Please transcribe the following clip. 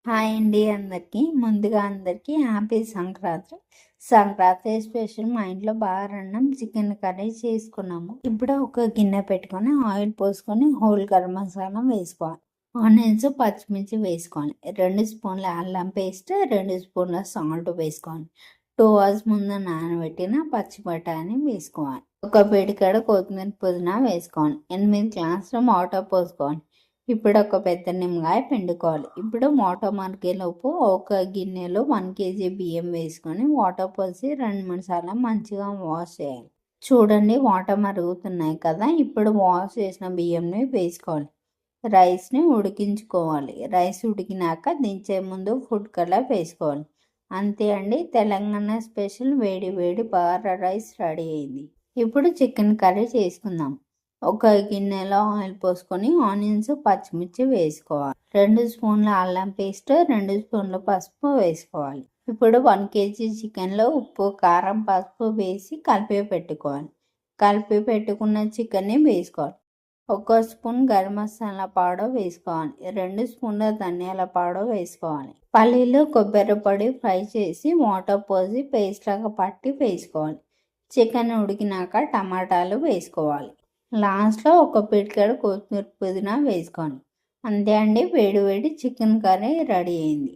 Hi అండి అందరికీ. ముందుగా అందరికీ హ్యాపీ సంక్రాంతి. సంక్రాంతి స్పెషల్ మా ఇంట్లో బారన్నం చికెన్ కర్రీ చేసుకున్నాము. ఇప్పుడు ఒక గిన్నె పెట్టుకొని ఆయిల్ పోసుకొని హోల్ గరం మసాలా వేసుకోవాలి. ఆనియన్స్ పచ్చిమిర్చి వేసుకోవాలి. 2 స్పూన్ల అల్లం పేస్ట్, 2 స్పూన్ల సాల్ట్ వేసుకోవాలి. 2 అవర్స్ ముందు నానబెట్టిన పచ్చి బఠానీ వేసుకోవాలి. ఒక పిడికెడు కొత్తిమీర పుదీనా వేసుకోవాలి. 8 గ్లాసుల వాటర్ పోసుకోవాలి. ఇప్పుడు ఒక పెద్ద నిమ్మకాయ పిండుకోవాలి. ఇప్పుడు వాటర్ మరిగేలోపు ఒక గిన్నెలో 1 kg బియ్యం వేసుకొని వాటర్ పోసి 2-3 సార్లు మంచిగా వాష్ చేయాలి. చూడండి వాటర్ మరుగుతున్నాయి కదా. ఇప్పుడు వాష్ చేసిన బియ్యంని వేసుకోవాలి. రైస్ని ఉడికించుకోవాలి. రైస్ ఉడికినాక దించే ముందు ఫుడ్ కలర్ వేసుకోవాలి. అంతే అండి, తెలంగాణ స్పెషల్ వేడి వేడి బగారా రైస్ రెడీ అయింది. ఇప్పుడు చికెన్ కర్రీ చేసుకుందాం. ఒక గిన్నెలో ఆయిల్ పోసుకొని ఆనియన్స్ పచ్చిమిర్చి వేసుకోవాలి. 2 స్పూన్ల అల్లం పేస్ట్, 2 స్పూన్ల పసుపు వేసుకోవాలి. ఇప్పుడు 1 kg చికెన్లో ఉప్పు, కారం, పసుపు వేసి కలిపి పెట్టుకోవాలి. కలిపి పెట్టుకున్న చికెన్ని వేసుకోవాలి. 1 స్పూన్ గరం మసాలా పౌడర్ వేసుకోవాలి. 2 స్పూన్ల ధనియాల పౌడర్ వేసుకోవాలి. పల్లీలు, కొబ్బరి పొడి ఫ్రై చేసి వాటర్ పోసి పేస్ట్ లాగా పట్టి వేసుకోవాలి. చికెన్ ఉడికినాక టమాటాలు వేసుకోవాలి. లాస్ట్లో ఒక పిడికెడు కొత్తిమీర పుదీనా వేసుకోండి. అంతే అండి, వేడి వేడి చికెన్ కర్రీ రెడీ అయింది.